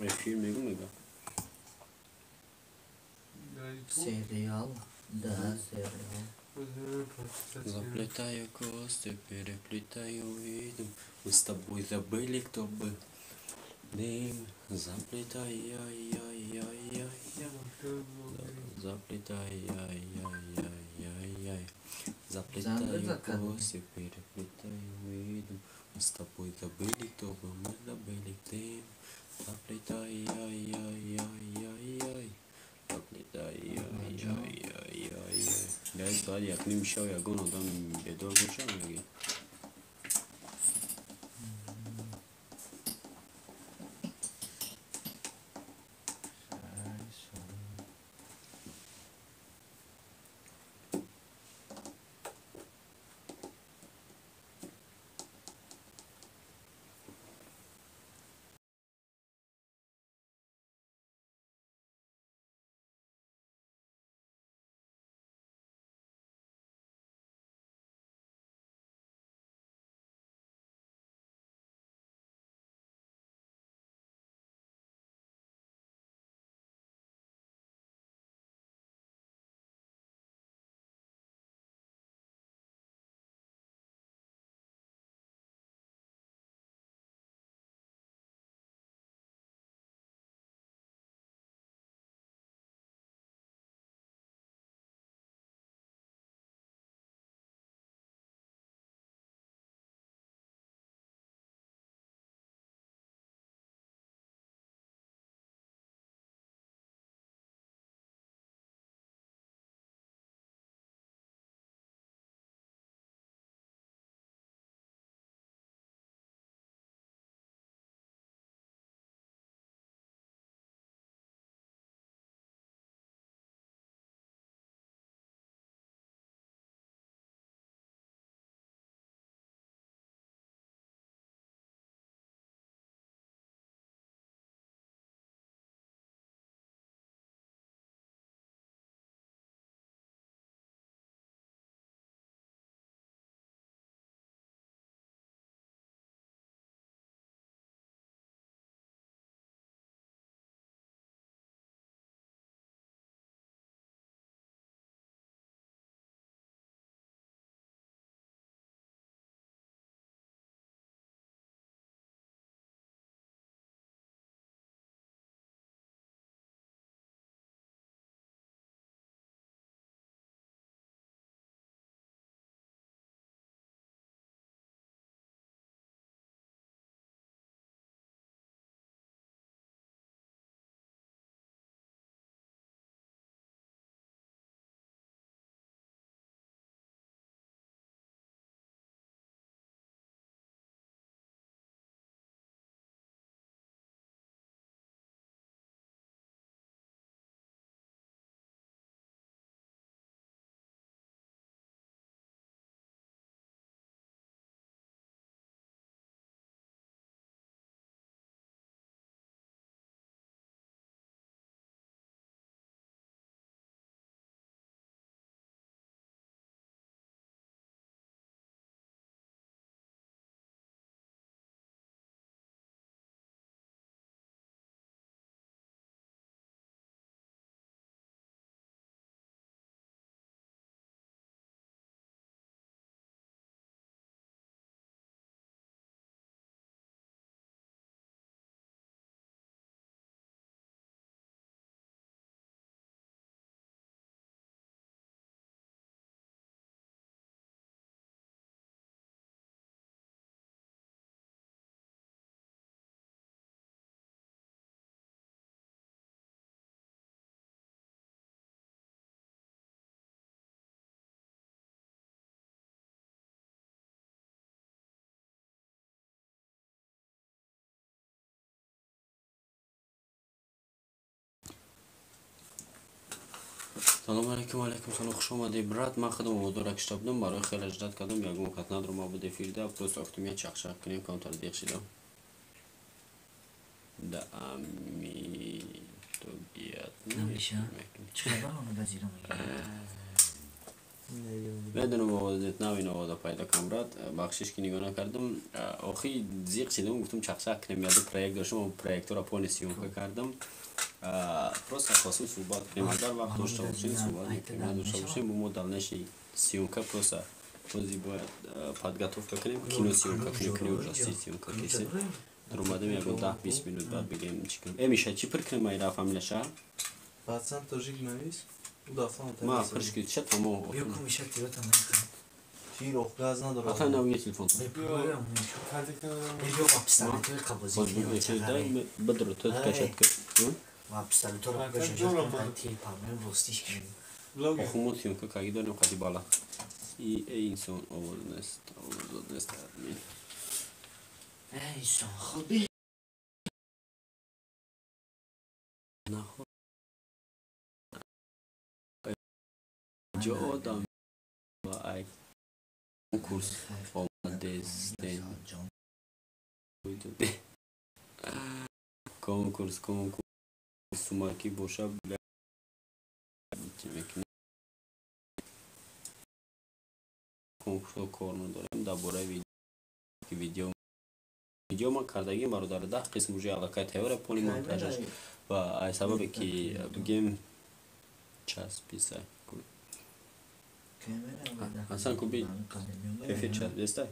فیلم نگاه Serial. Да, сериал. Заплетаю кости, переплетаю видом. Мы с тобой забыли, кто был. Дым, заплетай, яй-яй-яй-яй. Заплетай, яй-яй-яй-яй. Заплетаю кости, переплетаю видом. Мы с тобой забыли, кто был. Мы забыли дым. Заплетай, яй-яй-яй-яй. Заплетай, яй-яй-яй-яй. Я ساعت یک نیم شب یکان آدم بیدار باشم میگه سلام علیکم سلام خوش آمدید برات من خودم موضوع کتاب دم برای خیلی اجرات کردم یک موقع ندارم ما بده فیلده پس اکتومی چخ کنیم کانتر دیخ شدم ده امی تو بیاد نمیشه چه خبر اونو بزیرم بدون آوازت نوین آواز پیدا کنم برات بخشش که نگاه نکردم آخی زیق چیدم گفتم چخشک کنم یادو پروژه داشتم و پروژه را پون سیون کردم پروسه خاصی صحبت کنیم اگر وقت داشته باشین صحبت میکنیم نداشته باشین بمو دلنشی سیونکا پروسه بازی باید подготовка کنیم کینو سیونکا کنیم کینو راستی سیونکا کسی در اومدم یکو 10-20 minut بعد بگیم چی کنیم میشه چی پر کنیم ایرا فامیل شهر Пацан тоже гнавис. Удафан. ما آخرش که چه تمام بیاکو میشه تیرات هم نکنم Тирох газ надо. حتی نوی تلفن بپروگرام میشو واپستانی توی قبازی باز بگیم که دایم بدرو تو کشت کرد واپستانی تو رو بگوشم تیر پرمه بستیش کنیم آخومون سیونکا کاگی داریم خدی بالا ای انسان آواز نست آواز نست ای سان خوبی نخور جا آدم و ای کنکورس آمده استن کنکورس سوماکی باشه کنکورس کار نداریم درباره ویدیو ما کردگیم برادر 10 قسم وجه علاقه تیوره پولی مونتاژش و ای سبب که بگیم چسبیسه حسن کوبی کیفیت چسبیسته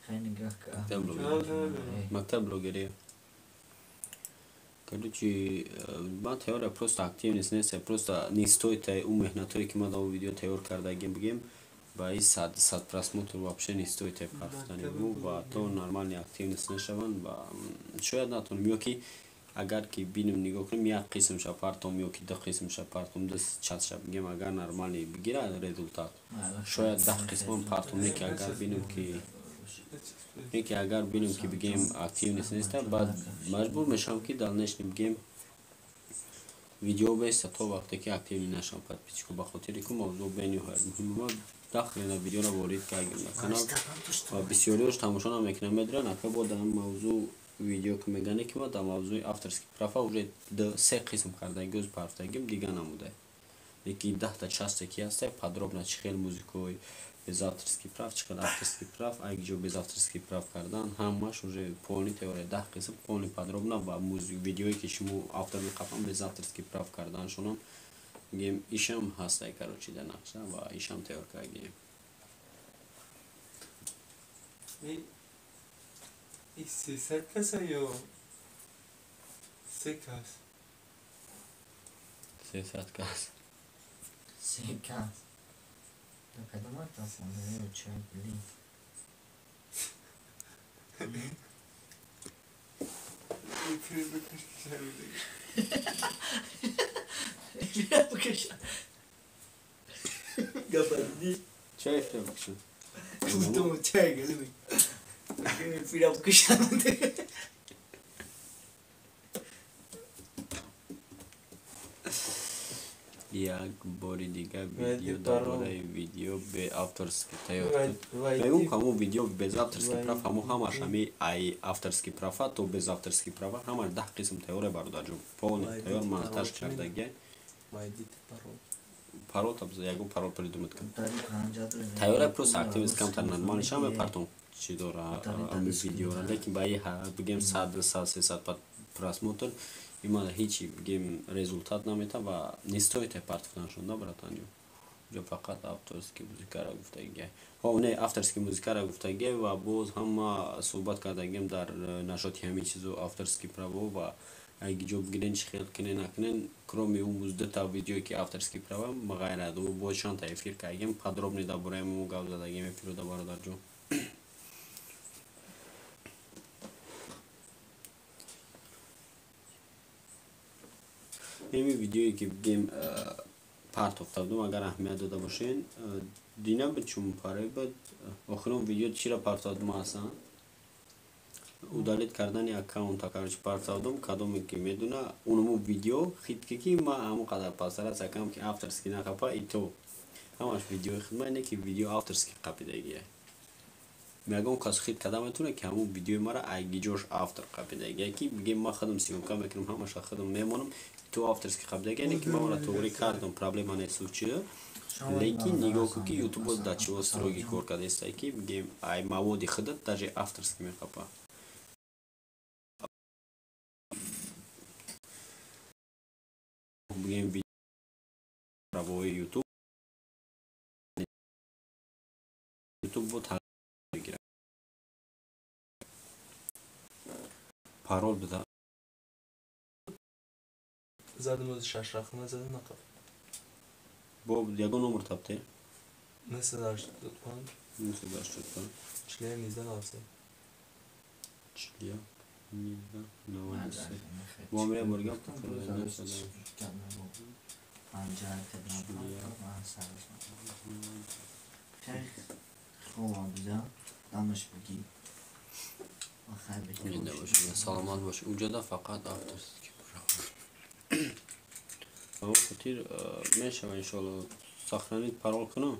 خیلی نگاه که مکتب بلوگریه короче من теория просто активность нест просто не стоит у мехнатое ки ма да видео теор кардагим бигем ба и 100 просмотр вообще не стоит пафтани бу ва то нормальный активность нешаван ва шояд натоним ё ки агар ки бинем нигоҳ кунем як қисм ша партом ё ки ду қисм ша партом ду чат ша бигем агар нормальный бигира результат шояд 10 қисмон партом не ки агар бинем ки یکی اگر بینیم که بگیم اکتیو نیست بعد مجبور میشم که دلنشین بگیم ویدیو بیست تا وقتی که اکتیو نشم پد پیچکو بخاطر که موضوع بینی های مهم داخل این ویدیو را وارد کردیم کانال و بسیاریش تماشا نمیکنم میدونن اگه با در موضوع ویدیو که میگنه که ما در موضوع авторский права уже до 3 قسم کرده گوز پرفتگیم دیگه نموده یکی 10 تا части که هسته подробно چخیل موزیکوی без авторских прав, чекал авторских прав, а где без авторских прав кардан, хамаш уже полный теория, да, кисм полный подробно, ба музык видео, ки шумо автор мекапам без авторских прав кардан, шунам гем ишам хастай, короче, да нақша, ва ишам теорка гем. И сесакаса ё секас. Сесаткас. секас да кадамат тасам ё чай блин Габарди. Чай фребкшн. Думаю, чай галими. Фирам кушанде. як бори дига видео дарбораи видео беавторски тайёр мегум ҳамо видео без авторски прав ҳамо ҳамаш ҳами ай авторски права то без авторски права ҳамаш 10 қисм тайёре бародарҷон полный тайёр монтаж кардаги парол табза ягон парол придумад кам тайёре просто активист камтар нормалиш ҳаме партон чи дора ами видеора лекин ба и бигем 100-300 просмотр имана ҳичи бигем результат намета ва не стоит партфтан шуда братаниё ҷо фақат авторски музикара гуфтагия не авторски музикара гуфтагия ва боз ҳама суҳбат кардагем дар нашоти ҳамин чизу авторски право ва аги ҷо бигирен чи хел кинен накунен кроме у муздата видеое ки авторски права ғайрат боз шанта эфир кардагем подробный дарбораи мо гап задагем эфирода бародарҷон ҳамин видеое ки бигем парт офтадум агар аҳамият дода бошен дина буд чун паре буд охирон видео чира партодум асан удалит кардани аккаунта карочи партодум кадоме ки медуна унуму видео хитки ки ма ҳамон қадар пасара сакам ки авторски нақапа ито ҳамаш видеои хидма ине ки видео авторски қапидагия میگم کاس خرید کدام میتونه که همون ویدیو ما را ایگیجوش آفتر قبل دیگه کی بگیم ما خودم سیونکا میکنم همش خودم میمونم تو آفترز که قبل دیگه که ما را توری کردم پرابلم نیست چیه لیکن نگاه که یوتیوب دا چه استروگی کار کرده است که بگیم ای مواد خودت در جای آفترز که میخوابه بگیم ویدیو را با یوتیوب بود حل بگیره پارول بده زدم از 6 رقم زدم نقب با یگان نمر تابته مثل داشت لطفاً مثل داشت لطفاً چلیه 19 ناسه چلیا 19 با میره برگم سلامت باش اونجا دا فقط آفترز اما خطیر میشه انشالله سخنانیت پرول کنم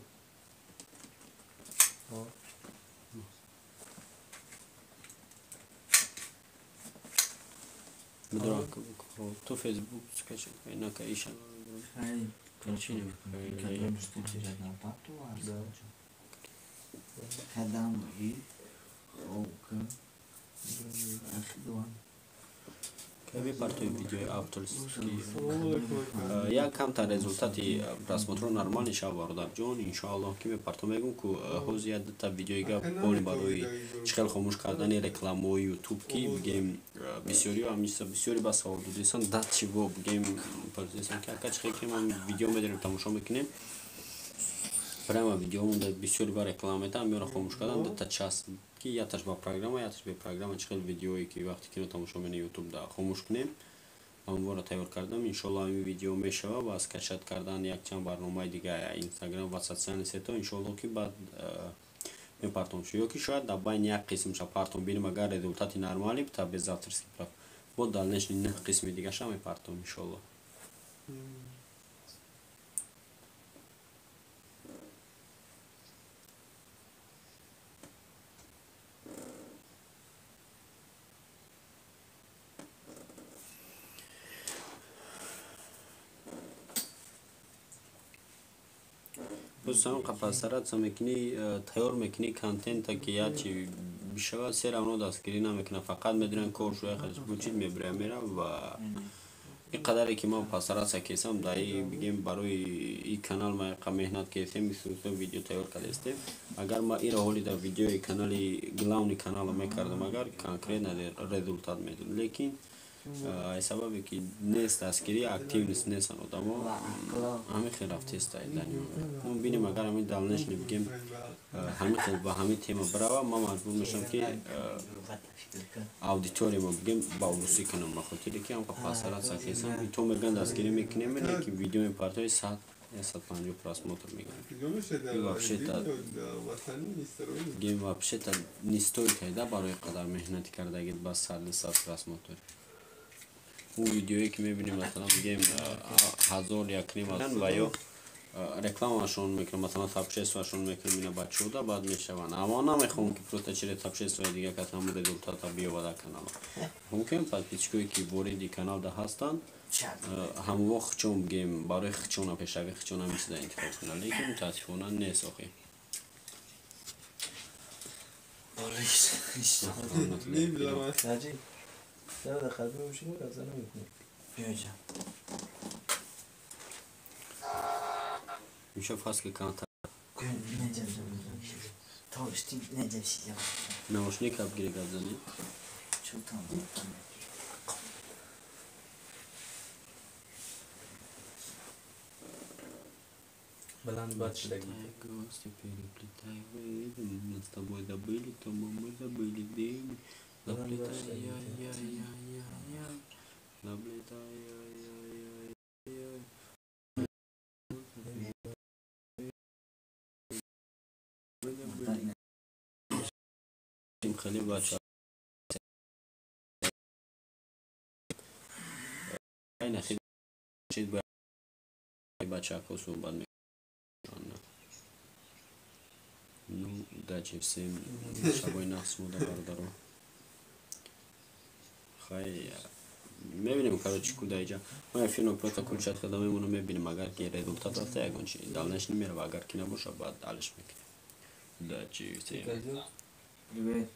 بدران تو فیسبوک سکش اینا که ایشان که بیپرتوی ویدیوی آفترز یا کم تا результати просмотру нормальный ша вардар ҷон иншоаллоҳ ки мепартом мегум ку ҳозир та видеоига бони барои чихел хомӯш кардани рекламаҳои ютуб ки бигем бисёриҳо ҳамиса бисёри ба савол додисан дат чиво бигем подисан ки ака чихел ки ман видео медарем тамошо мекунем прямо видеомунда бисёри ба реклама метам меро хомӯш кардан дата час ки яташ ба программа яташ бе программа чихел видеое ки вақте кино тамошо менем ютуб да хомӯш кунем ҳамвора тайёр кардам иншоаллоҳ ҳамин видео мешава ва аз кашат кардан якчанд барномаи дига инстаграм ва социални сето иншоаллоҳ ки баъд мепартом шо ё ки шояд дар байни як қисмша партом бинем агар результати нормали та без авторский прав бо дальнейший не қисми дигаша мепартом иншоаллоҳ بسیار قفسرات سمیکنی تیار میکنی کانتنت که یا چی بیشتر سر آنها دستگیری نمیکنه فقط میدونن کار شوی خرج بچید میبره میره و این قدری که ما پسرات سکیسم دایی بگیم برای این کانال ما مهنت کردیم مثل ویدیو تیار کردیم اگر ما این راهی در ویدیو کانالی گلاونی کانال میکردم اگر کانکریت نداره результат میدون لیکن ای سببی که نیست دستگیری اکتیو نیستن آدما همین خیلی رفته است دنیا اون بینیم اگر همین دلنش نبگیم همین خیلی با همین تیما برای ما مجبور میشم که اودیتوری ما بگیم با روسی کنم مخاطری که هم پاسرات ساکیسم تو میگن دستگیری میکنیم لیکن ویدیو میپرتای 100 یا 150 просмотр میگن і вообще-то не стоит да برای قدر مهنت کردگید با 100 просмотр اون ویدیویی که میبینیم مثلا میگیم 1000 یا کنیم و یا رکلامشون میکنم مثلا تابشیسوشون میکنم اینا بچه بوده بعد میشون اما نمیخوام که پروستا چیره تابشیسوی دیگه که همون результата بیاوده کانال ممکن подписчикои که وارد کانال ده هستن همون وقت چون بگیم برای خچونا پیشوی خچونا میشه انتخاب کنه لیکن متاسفانه نیست آخی چرا در خدمه میشیم که از زنه میکنیم بیاجم میشه فاس که کانتا نجم تاشتی نجم شیدم نوشنی کب گیره گذانی چون تام بلند باید شدگی Гости переплетай выйдем, мы с тобой добыли, то мы забыли дым. Заплетай, я-я-я-я-я, заплетай, я-я-я-я-я. خیلی بچه این خیلی چیز باید بچه ها صحبت میکنن дачи всем шабой нахс мода бардаро хай мебинем короче куда иджа ма фино просто кулчат када мемуно мебинем агар ки результат рафта ягон чи далнеш немерава агар ки набоша баъд алиш мекунем дачи всем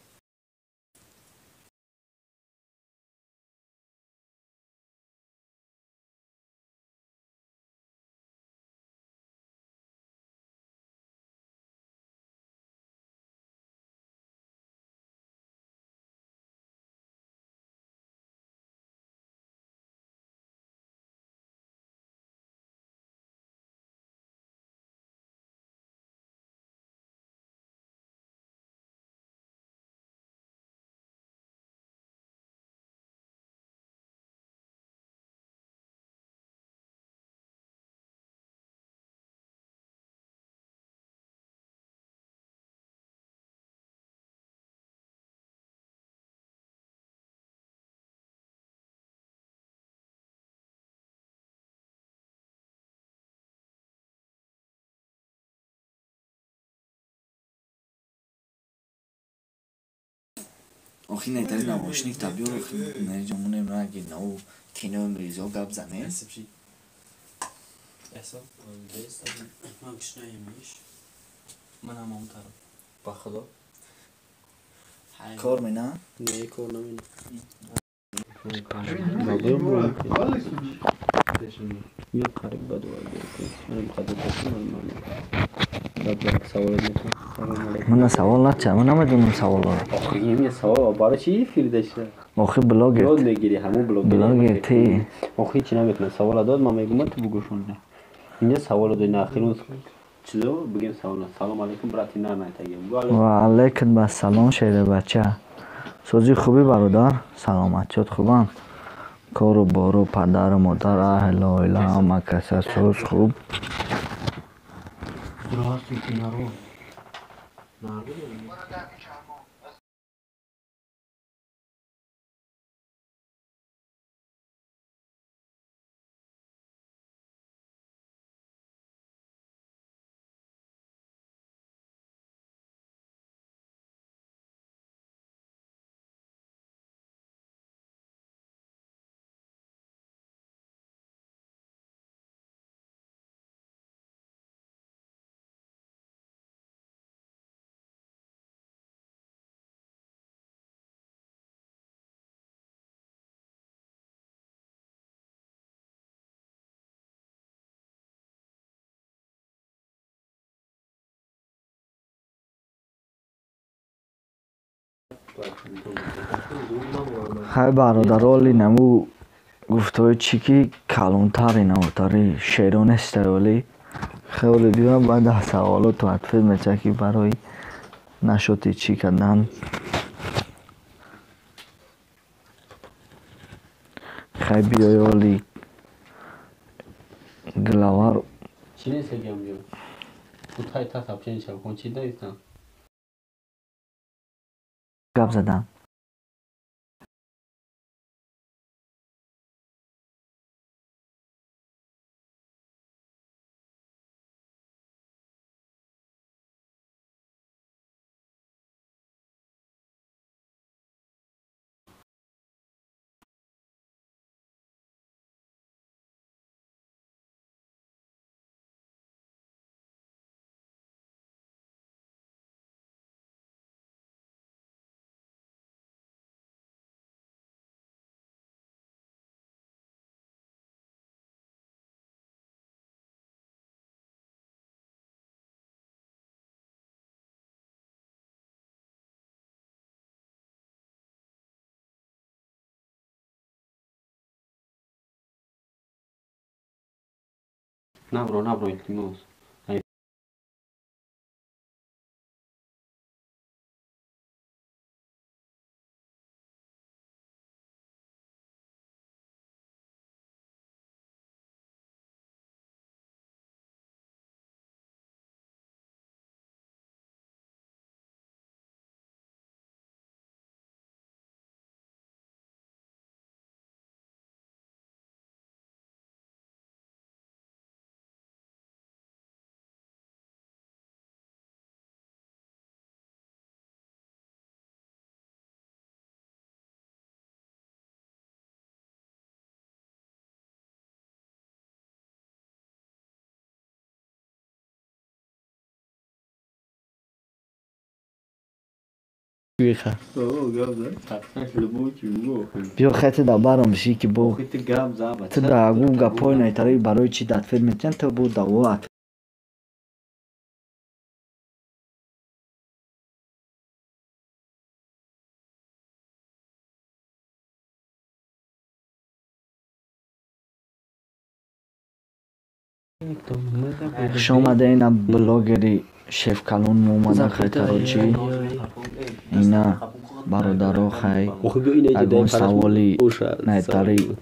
آخی نهتری نمایشنیک تبلیغ رو نرجمونه مرگی نو کینو مریضی ها گب زنه احسان ما کش نایمیش من هم همون طرف با خدا کار مینه؟ نه کار نمینه یه قریب بدو من مقدر دستم من سوال نچه من نمیدونم سوال ها آخه یه سوال برای چی فیلدشه آخه بلاگت یاد میگیری همون بلاگت تی آخه چی نمیتونه سوال داد ما میگم تو بگوشونه اینجا سوال داد ناخیرون چیزو بگیم سلام علیکم براتی نه تگیم و علیکم با سلام شیر بچه سوزی خوبی برادر سلامت شد خوبم کارو بارو پدر و مادر اهل و عائله همه کس سوز خوب Здравствуйте, народ. های برادرالی نمو گفتای چی که کلونتر اینا تاری شیران است ولی خیلی دیگه بعد سوالات و حتفید میچه که برای نشوتی چی کردن خیلی بیای ولی گلاوار چی نیست گم بیو خودهای تا تپشین شب کن چی دایستم گپ زدن نبرو التماس بیخه اوه گاب زد تقصیش لبو چی بگو بیا خیلی دا برام بشی که بو خیلی تو گاب زد تو دا اگو گپای نیتاری برای چی داد فیلم میتن تو بو دا وات خوش آمده اینا بلاگری شیف کلون مو اومده خیلی چی اینا برادرها خیلی اگه سوالی نیتاری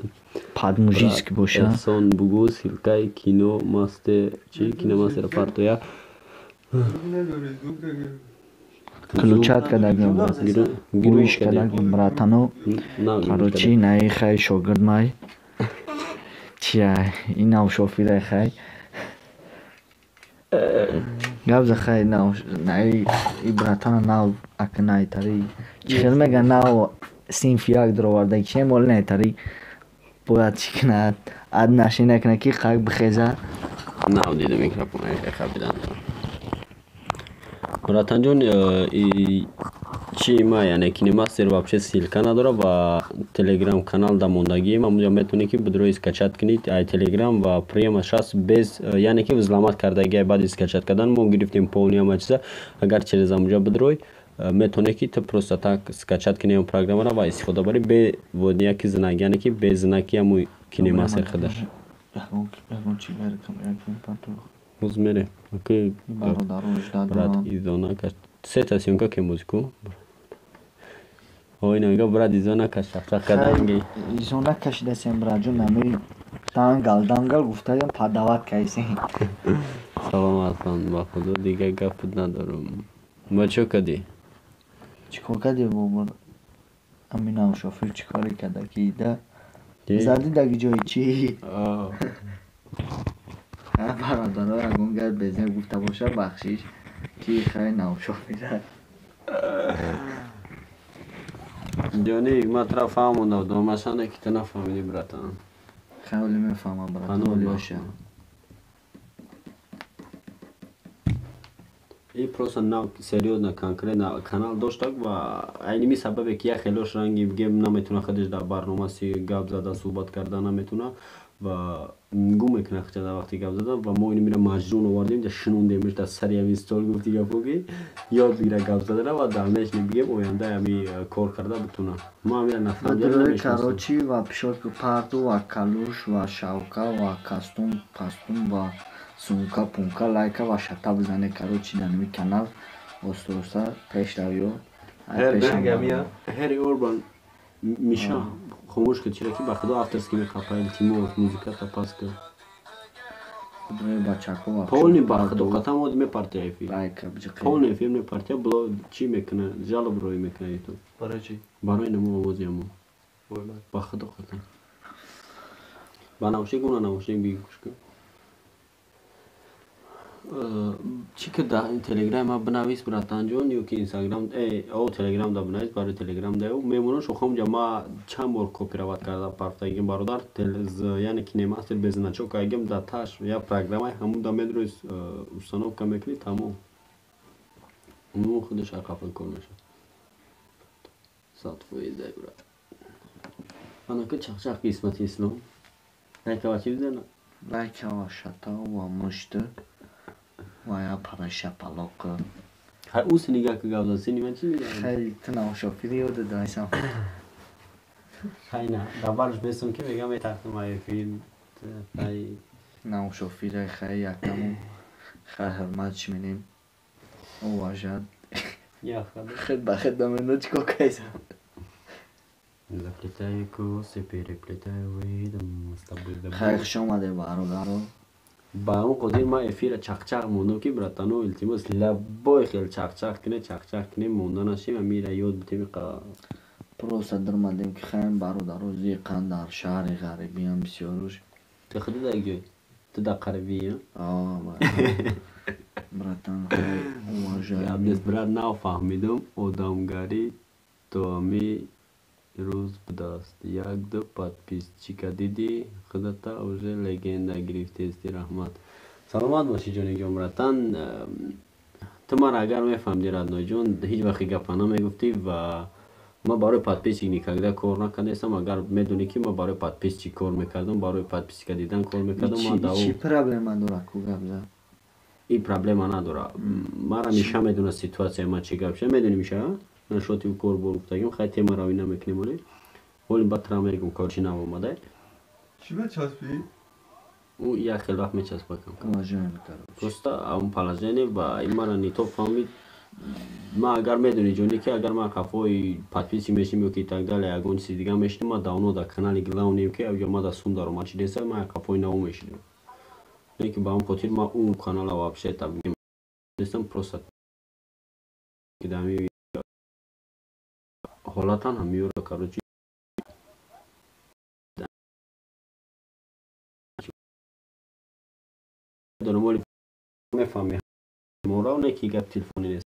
подмужицки боша эҳсон бугу силкаи кино масте чи киномастера партоя ключат кадагим гирӯиш кадагим братано карочи наи хай шогирд май чия ин навшофида хай гавза хай наи и братана нав ак найтари чихел мега нав синф як дроварда чи мол найтари бояд чӣ кунад ад нашина кунад ки қак бихеза навдида микрофонаи хабидан братанҷон чи ма яъне киномастер вообще силка надора ва телеграм канал да мондагием ҳамунҷо метавонед ки бидрои скачат кунед ай телеграм ва приема шас без яъне ки взламат кардагиай баъди скачат кардан мо гирифтем полни ҳама чиза агар через ҳамунҷо бидрой метавонед ки ту просто так скачат кунед он программаро ва истифода барӣ бе водияки зинак яъне ки без зинаки ҳамун киномастер худаш узмере окей брат изона каш сета сёнка ке музику ой нага брат изона каш шахшах каданги изона кашидасем браҷон нами дангал гуфтаям падават кайси салом аслан ба худо дига гапут надорам ва чо кадӣ чикор каде бобар аминам шофир чикори када ки да зади даги ҷои чи бародаро ягон гап безне гуфта боша бахшиш ки хай навшофира ҷони матра фаҳмонда домашане ки ту нафаҳмидӣ братан хавли мефаҳмам братан оли боша и просто нав серьёзно конкретно канал доштак ва айними сабабе ки як хелош ранги бигем наметуна худаш дар барномаси гап зада суҳбат карда наметуна ва гум мекуна хчада вақти гап зада ва мо инмира маҷнун овардем да шинондемш дар сари ҳамин стол гуфти гапоки ёд бигира гап задара ва далмешни бигем оянда ҳами кор карда битуна мо ҳамира нафаҳмидем карочи ва пишоки парту ва калуш ва шавка ва кастум пастум ва сумка пумка лайка ва шата бизанед карочи данами канал остоста пешравё ҳери орбан миша хомӯш кад чира ки ба худо авторски мехапа илтимос музиката паска полни ба худо қатам оди мепартия фи полни фи мепартия бло чи мекуна жалоб рои мекуна то барои намо овози амо ба худо қатам ба навшик уна навшик биги кушка чӣ ки дар телеграм ма бинавис братанҷон ё ки инстаграм о телеграм да бинавис барои телеграм да мемонам шухомҷа ма чанд бор копироват карда партагим бародар яъне кинемастер без значок агем да таш я программаи ҳамун да медрои установка мекунӣ тамом умуман худаш ақафа кор мешавад садфоиза брат анака чахчах қисмати ислом лайкава чӣ бизана лайкава шата ва мушти ва я параша палока ӯ синига ки гавда сини ман чӣ мегӯям хеле ту навшофири ёда дайсам хайна дабарш бесум ки мегам метахтум ай филм ай навшофира хай якаму хай ҳурматш менем уважад хед ба хед дамено чико кайсам заплетаю косы переплетаю выйдам с тобой хай хуш омаде бародаро ба ҳамон қодир ма эфира чақчақ мондам ки братану илтимос лабои хел чақчақ кунем монда нашим амира ёд битем просто дурмадем ки хайм бародаро зиқан дар шаҳри ғарибиам бисёруш ту худи дар ҷой ту дар қарибия братан хай уважаем брат нафаҳмидам одамгарӣ то ами рӯз будааст як-ду подписчика дидӣ худата уже легенда гирифтеисти раҳмат саломат бошӣ ҷониҷон братан تو من اگر میفهمدی رادنای جون هیچ وقت گپا نمیگفتی و ما برای پادپیچینگ نیکاگده کار نکردم. اگر میدونی که ما برای پادپیچی کار میکردم، برای پادپیچی دیدن کار میکردم. ما داو چی پرابلم داره کو گبزا؟ این پرابلم نداره. مرا میشه میدونه سیتواسیون ما چی گپ شه میدونی میشه. من شوتی کار گفتم خیلی تیم راوی نمیکنیم ولی ولی باترا میگم کارچی نمیومده. چی بچسبی؟ او یک خیلی وقت میچسبه کم. کلاژن کارو. پروستا اون پلاژنه و این مرا نیتو فهمید. ما اگر میدونی جونی که اگر ما کافوی پادپیچی میشیم که так далее اگون چیز دیگه میشیم ما داونو دا کانال گلاونیم که یا ما دا سون دارم ما چی دیسه ما کافوی نو میشیم. نه که با اون پوتیر ما اون کانال واپس تابیم. دیسم پروستا که دامی حالاتان همیور کاروچی دنبال میفهمی مورا نه کی گپ تلفنی نیست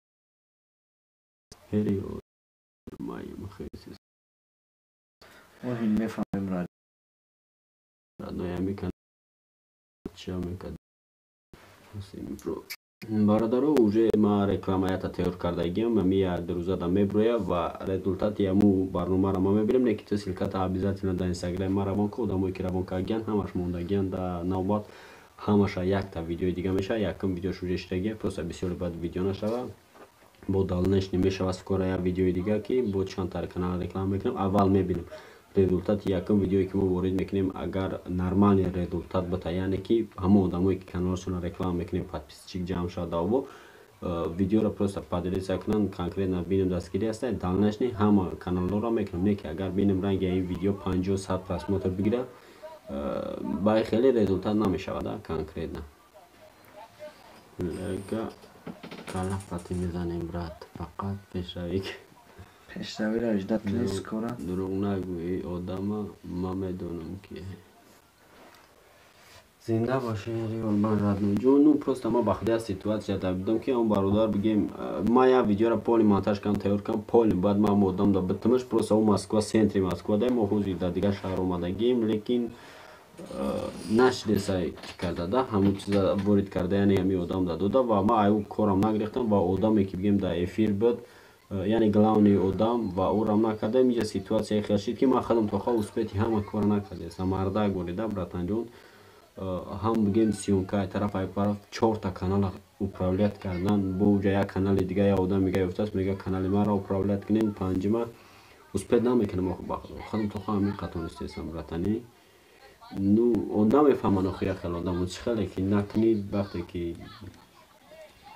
هری مای مخیس ولی میفهمم رادنای میکن چیا میکن سیم پرو برادر уже ما рекламаята тайёр кардагим ми як рӯзада меброя ва результати аму барномаро ма мебинем не ки ту силката обязательно да инстаграм ма равон ку одамое ки равон кардагиян ҳамаш мондагиян да навбат ҳамаша якта видеои дига меша якум видеош уже иштагия просто бисёр бад видео нашава бо далнешни мешава скоро як видеои дига ки бо чандтар канал реклама мекунем аввал мебинем результати якум видеое ки мо ворид мекунем агар нормални результат бата яъне ки ҳамон одамое ки каналашонро реклама мекунем подписчик ҷамъ шуда даво видеоро просто поделиться кунанд конкретно бинем дастгирӣ аста далнешни ҳама каналлоро мекунем не ки агар бинем ранги ин видео 50-100 просмотр бигира баъд хеле результат намешавад конкретно лага калафати мезанем брат фақат пешравӣ пешравиро ждат нест скоро дурӯғ нагӯи одама ма медонам ки зинда боши риёлман радной ҷон ну просто ма ба худи ситуатсияда будам ки он бародар бигем ма як видеоро поли монтаж кам тайёр кам поли баъд ма одам да битимаш просто у москва центри москва да мо ҳозир да дигар шаҳр омадагем лекин нашидеса чӣ карда да ҳамон чиза ворид карда яъне ҳами одам да дода ва ма аю корам нагирифтам ва одаме ки бигем да эфир буд яъне главни одам ва урам накардам инҷа ситуатсияи хел шид ки ма худам то хол успети ҳама кора накардеса мардак борида братанҷон ҳам бигем сиёнка тараф ай параф 4 канала управлят кардан бо уҷа як канали дига як одам мега ёфтааст мега канали маро управлят кунем панҷима успет намекунам худам то хол ҳамин қатонистесам братани ну одам мефаҳман охир як хел одам чӣ хеле ки накунид вақте ки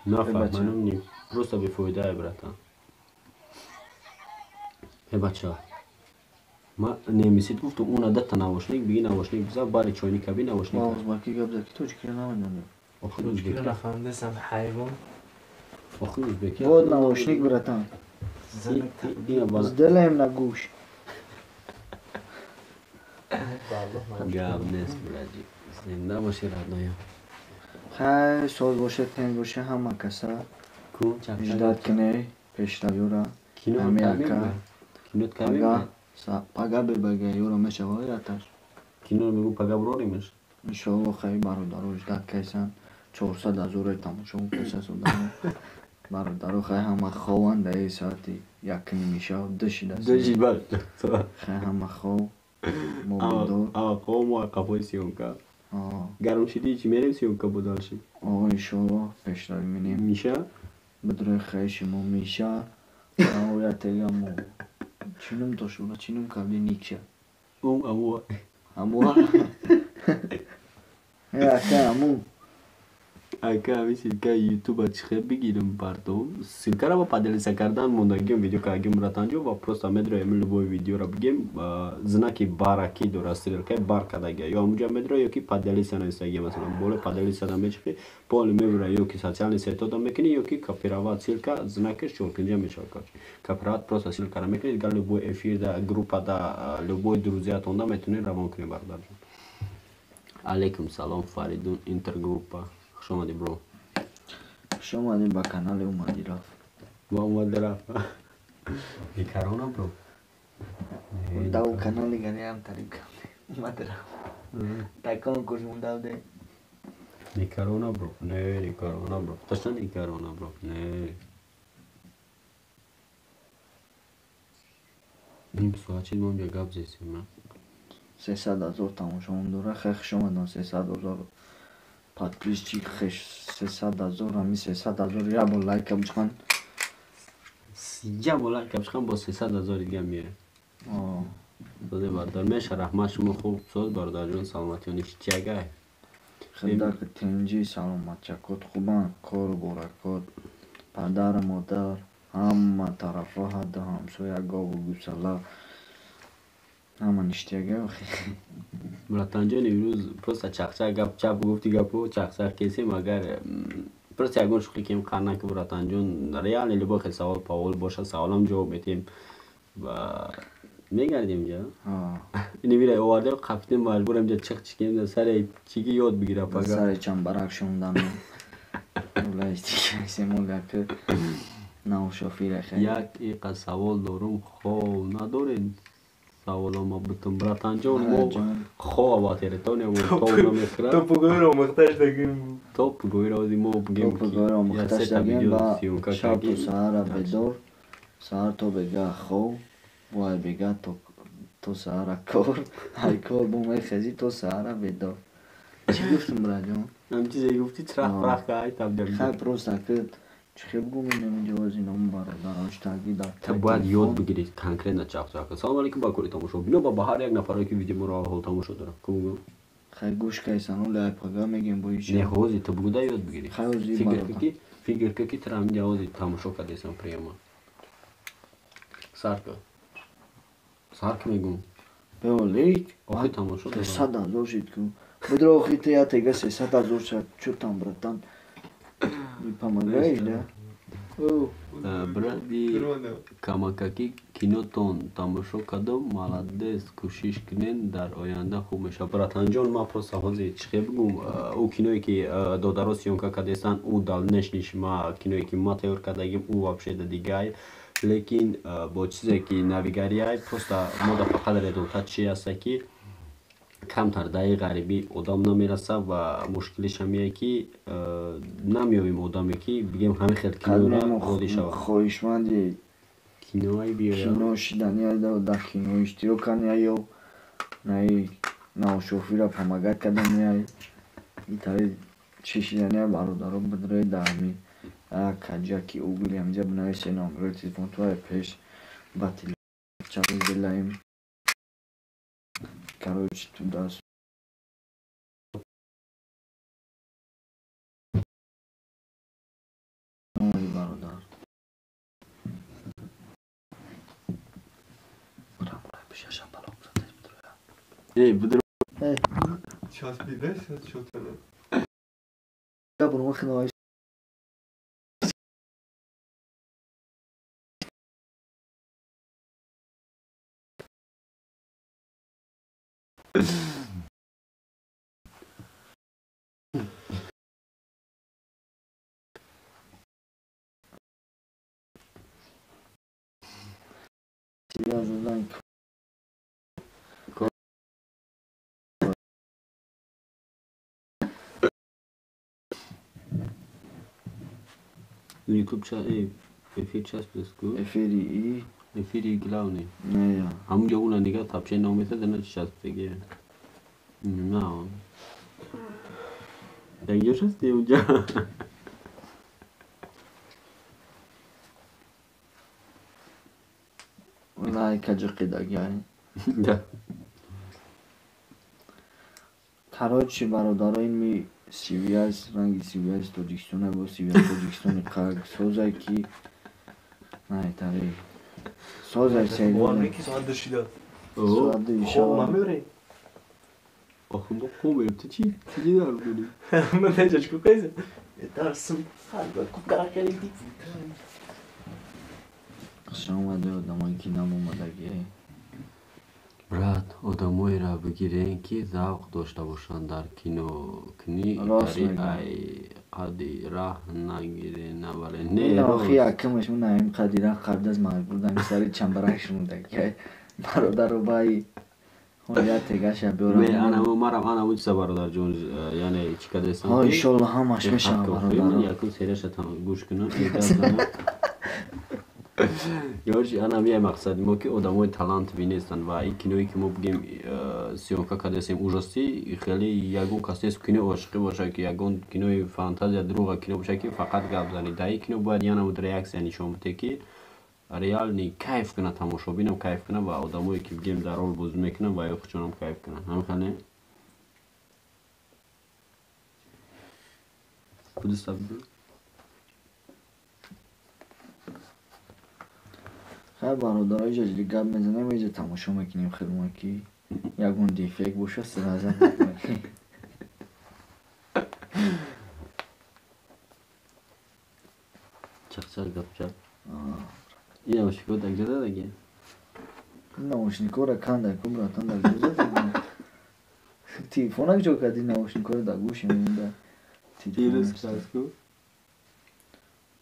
нафаҳманам ни просто бефоидае братан бача ма немисид гуфту уна дата навошник биги навошник биза бари чойника би навошник баки габза ки тоҷ кира намедонам охир ӯзбек нафаҳмидасам ҳайвон охир ӯзбек вот навошник братан сделаем на гӯш гап нест браҷи зинда боши радноя хай соз боша тен боша ҳама каса ждат кунед пешравиёра кинот камер пага бебага ёра мешава яташ кино мегӯ пага броримаш иншоалло хай бародаро ждат кайсан 400 000 тамошо кайса содам бародаро хай ҳама хован даи соати якни мешав души бал хай ҳама хов мобидор хов мо қафои сиёнка гарм шиди чӣ мерем сиёнка будалши иншоалло пешравӣ менем миша бидрои хай шумо миша ятегамо чинум тошуна чинум кавли никша амуа ака аму ака ҳами силкаи ютуба чӣ хел бигирим бардом силкаро ба поделиса кардан мондагиам видео кардагим братанҷо ва просто медроя ми любое видеоро бигем знаки бараки дора стрелкаи бар кардагия ё ҳамуҷа медроя ё ки поделиса на инстаграм масалан боле поделиса да мечиқи поле мебира ё ки социални сетода мекунӣ ё ки копировать силка знакиш чолкинҷа мешава копировать просто силкаро мекунӣ дигар любой эфир да группа да любой друзиятонда метавонӣ равон кунӣ бародарҷон алейкум салом фаридун интергруппа خوش آمدی برو خوش آمدیم با کانال اومدی رفت با اومدی رفت بیکارانه برو داو کانالی گری هم تریب کنده اومدی رفت تکان کش مونده Nicarona bro. Ne, Nicarona bro. Точно Nicarona bro. Ne. Ним суачид мон я гап зесим ма. 300,000 тамошаон дора хех шомадан 300,000 подписчик хеш 300,000 ами 300,000 я бо лайк абчхан Я бола капшхан бо 300,000 дига мире. Доде бардар меша раҳмат шумо хуб соз бардарҷон саломатиёни чиага. хида ки тинҷи саломат чакот хубан кор боракот падар модар ҳама тарафа ҳадда ҳамсоя гову гусала ҳама ништияга охи Братанҷон имрӯз просто чақчақ гап чап гуфти гапу чақчақ кесем агар просто ягон шуқӣ кем қарна ки братанҷон реале либохе савол павол боша саволам ҷавоб метем ва мегардем ҷа инивира оварда қафтем маҷбурам ҷа чиқ чикем да саре чиги ёд бигира пага саре чамбарак шундан улаистикасемоляки наушофираха як иқа савол дорум хоб надорен саволома бутум братанҷон мо хоб аватеретонем то мехра То поговорим, махташ таким. топ гӯйрози мо бигем погоро мухташдагем ба шаб то саҳара бедор саҳар то бега хоб вай бега то саҳара кор ай кор бо мехези то саҳара бедор чӣ гуфтум браҷон ҳамчизе гуфти чирақ пурах кай табдем хай просто ки чихе бигумин намиҷози ном бародароштаги дар та бояд ёд бигиред конкретно чақчақ салом алейкум ба кори тамошо бино ба ҳар як нафаре ки видеоморо ҳол тамошо дорад кугу хай гӯш кайсану лай пага мегем бо не ҳози та бугуда ёд бигиред хай ози фикр ки тара ҳаминҷа ҳози тамошо кардесам прямо сарка сарка мегум беолик охи тамошо 300,000 шид ку бидро охи ты я тега 300,000 шад чӯ там братан ми помогаешь да бради камакаки кинотон тамошо кардам молодец кӯшиш кунен дар оянда хуб мешавад братанҷон ман просто ҳозир чихе бигум ӯ киное ки додаро сёнка кардестан ӯ далнешниш ма киное ки ма тайёр кардагим ӯ вообще дигай лекин бо чизе ки навигарияй просто мода фақат результат чи аста ки камтар даи ғарибӣ одам намераса ва мушкилиш ҳамие ки намеёбем одаме ки бигем ҳамин хел киноро водӣ шавад хоҳишманди кинои биёя кино шиданиай дар кино иштирок каниай ё наи наошофира помогат кардaniai итари чи шиданиай бародаро бидре дарми каҷа ки угилиамҷа бинависе номеро телефон туай пеш ба телефон делаим короче туда бародар چسبیده شد یا برو خنای یا زدن YouTube эфир часпеску эфири и эфири главный не я ҳамунҷа уна нига тапче номеса дана чи часпеги на якҷо шасти унҷа валлаҳи каҷиқидагиай короче бародарои ми связь ранги связь тоҷикистона бо связь тоҷикистони қаг созай ки найтари созай Muharriki saat dışıyla. соади Kovma шава mı öyle? охумо хубем ту чи дидар буди Ben de çocuk kaysa. Etarsın. Hadi bak kukara geldik. хушомаде одамои ки намомадаги брат одамоеро бигирен ки завқ дошта бошанд дар кинокунӣ Рост дари мегӯям. ай қади раҳ нагире навале ин не охи якимаш унаим қадира қардаз маҷбурдам сари чамбарак шунудагиай бародару баи یا تگش من بیارم انا وجه برادر جون یعنی چی کده استم ها ایشالله همش میشم من برادر یکم سرش تا گوش کنم یارچی انا یه مقصد ما که آدمای تالنت بینستن و این کینویی که ما بگیم سیونکا کده استیم اوجستی خیلی یگون کسی است کینو عاشقی باشه که یگون کینوی فانتزیا دروغ کینو باشه که فقط گپ زنی دایی کینو باید یعنی اون ریاکس یعنی شما بتکی ریال نی کیف کنه تماشابینم کیف کنه و آدمایی که بگیم در رول بازی میکنن و یا خودشونم کیف کنن هم خانه کدوست بود خیلی برادرای جدی گپ میزنیم اینجا تماشا میکنیم خیلی کی یگون دیفکت باشه سرازم میکنیم چخچر گپ کرد یه مشکل دکتر دیگه ناوشنیکو را کنده که براتان در گوزه دیگه تیفونک جو کردی ناوشنیکو را در گوش میمونده تیرس کسکو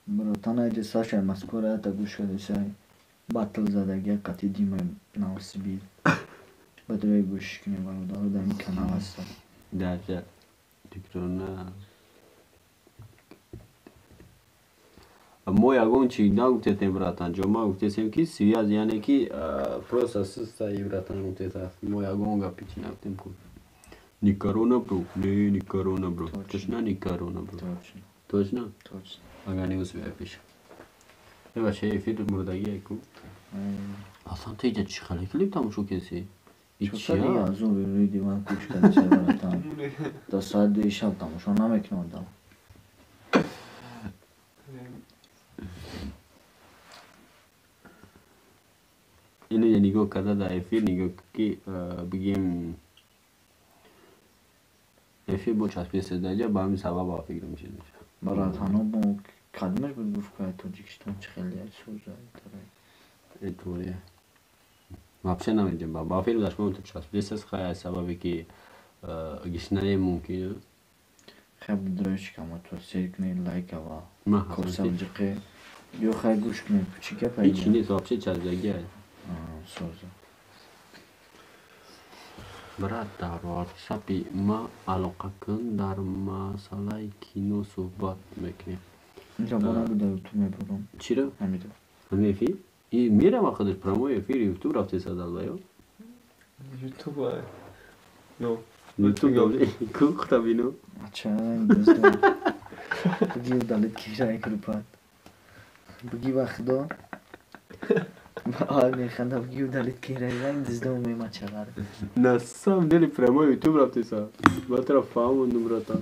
براتان ایجا ساشر مسکو را در گوش کرده سای بطل زدگی قطعی دیم ناوسی بید بدوی گوش کنیم برادر در این کنال هستم درجه دکترونه ما یگون چی نگفتیم براتان جو ما گفتیم که سیاز یعنی که پروسس است ای براتان گفتیم ما یگون گپی چی نگفتیم کو نیکارونا برو نه نیکارونا برو точно نیکارونا برو точно اگر نیوز بیایش یه باشه افیر مردگی کو اصلا تو اینجا چی خاله کلیپ تماشا کسی چطوری از اون روی دیوان کوچ کرده چه براتان تا ساعت 2 شب تماشا نمیکنم آدم اینو یه نگاه کرده در افیر نگاه که بگیم افیر با چسبی سدجا با همین سبب با فکر میشه براتانو با کلمش بود گفت که تاجیکستان چه خیلی سوزه داره اینطوریه вообще نمیدیم با فکر داشت من تو چسبی خیلی سببی که گشنه ممکنه خیلی درش که ما تو سیرکنی لایک و ما کورسم جقه یا خیلی گوش کنیم چی که هیچی پیدا نیست واپشه چسبگی هست سوزه برادر واتساپی ما علاقه کن در مسئله کینو صحبت میکنیم اینجا با نبوده تو میبرم چی رو؟ همیده همه افیر؟ این میرم خودش پراموی افیر یوتیوب رفته سادال باید یوتیوب های نو یوتیوب دولی کوخ تا بینو چه این دزدم بگی دالت کیرای کروپات بگی وقت دا آه میخنده بگی دالت کیرای این دزدم میمه چقدر نسام دلی پراموی یوتیوب رفته سا با طرف فهموندم راتا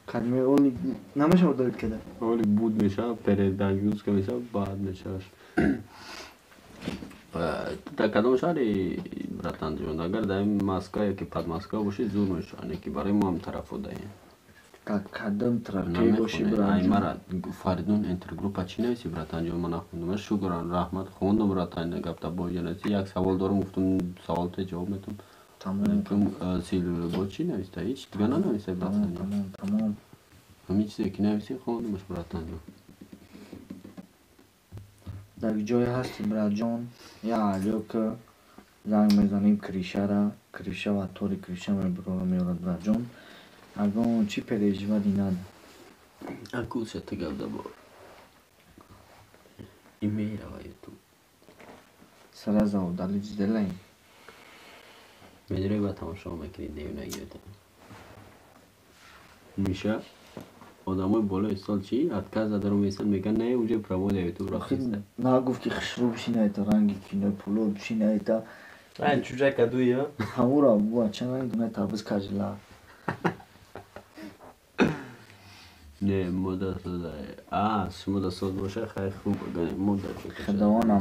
کلمه اولی نمیشه دالت کده اولی بود میشه پره دنگوز که میشه بعد میشه در کدام شهری براتان جون اگر در این مسکو که پد مسکو باشی زور میشه که برای ما هم طرف بوده کدام ترکی باشی ای برای مرا فردون انترگروپ چی نویسی براتان جون من نخوندم شکران رحمت خوندم براتان گفت با جنسی یک سوال دارم گفتم سوال تو جواب میتونم تمام سیل با چی نویسته هیچ دیگه ننویسه براتان جون تمام همین چیزی که نویسی خوندمش براتان جون در جای هستی برات جان یا علیو که زنگ میزنیم کریشه و طوری کریشه میبرد برات جان اگه چی پریجوادی نده اکو شده گفته با ایمیل و یوتیوب سرازه و دلیج دلین میدونی با تماشا میکنی دیو نگیرده میشه آدمای بالای سال چی؟ اتکا زده رو میسن میگن نه اونجا پرامو در یوتیوب رفته نه گفت که خشرو بشی نیتا رنگی کنه پولو بشی نیتا من چوجه کدوی ها همو را بوا چه رنگ نه تابز کجلا نه مدت داره مدت ساز باشه خیلی خوب بگنه مدت شکر خدوان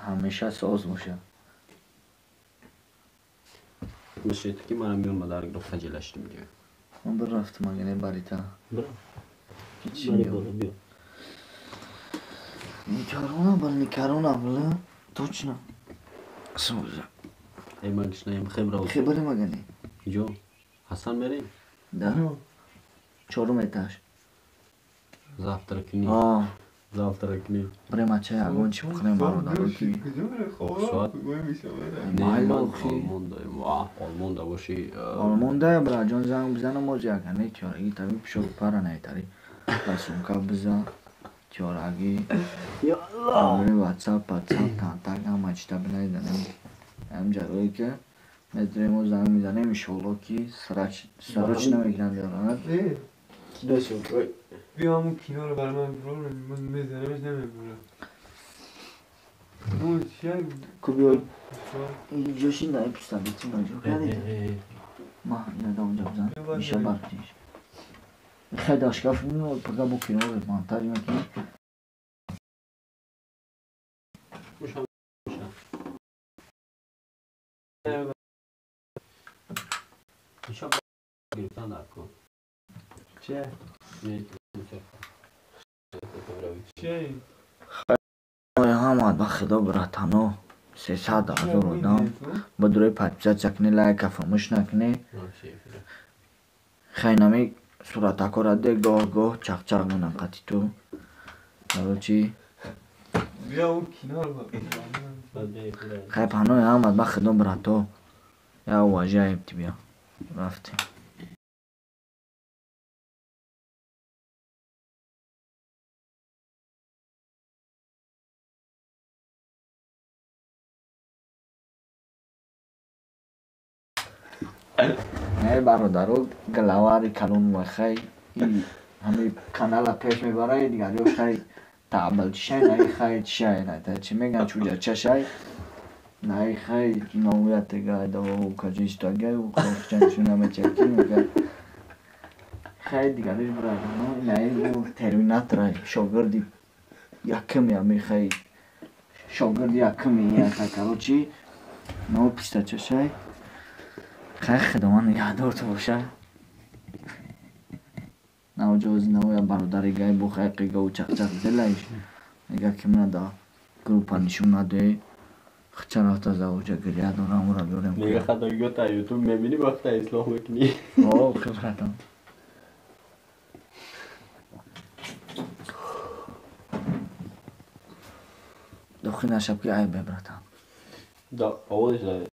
همیشه ساز باشه میشه که منم بیون مدار گروه خجلشتیم دیگه من بر رفتم اگه باریتا برا هیچی بری بیا بالا بیا نیکارونا بله точно سوزه ای من گشنایم خبره خبری مگنی جو حسن میریم ده چهارم اتاش زفتر کنی زفتر کنی برای مچه اگون چی بخوریم برادر کی کجا بره خواه شاید. کجا میشه نه مایل من آخی. آلمان دایم آلمان دا باشی آلماندا برا جان زنگ بزنم موز یکنه چارگی تبی پیشو پرا نیتاری بسونکا بزن چارگی بره واتساپ تانتاک هم اچتا بنایدنم هم جایی که مدرمو زنگ میزنه ایشالله که سرچ نمیگیرن بیارن کی داشتم بیا همون کینا رو برای من برو من میزنمش نمیبورم اون چیه؟ کبیو اینجاشی نه پیستا بیتیم اونجا کردی ما اینا اونجا بزن میشه برکتیش خیلی داشکاف اینو پگا بو کینا رو مانتاج میکنی میشه گرفتن در کن چیه؟ چیه؟ هم با خدا براتانو 300,000 آدم با دوره پچه چکنی لایک فراموش نکنی خیلی صورت اکو ده گاه چق چق منقطی تو چی؟ بیا اون کینا رو خیلی پنوی هم با خدا براتو یا واجه ایبتی بیا رفتیم نه برادرو گلواری کلون و خیلی همین کانال پیش میبره دیگری خیلی تعبل چشه نه خیلی چشه نه چی میگن چوجه چشه نه خیلی نویت گاید و کجیش داگه و خوشچنشون همه چکی میگه خیلی دیگریش برای نه و ترمیناتر شاگردی یکمی همی خیلی شاگردی یکمی خیلی کرو چی نو پیسته چشه خیلی خدامان نگهدار تو باشه نه جوز نه یا برادر گای بو خیلی قیگا و چق چق دلش نگه که من دا گروپا نشون نده چرا تا زوجه گریه دارم و را بیارم میگه خطا تا یوتیوب میبینی وقتا اصلاح میکنی خیلی خطا دخی نشب که عیب ببرتم دا آوازش داره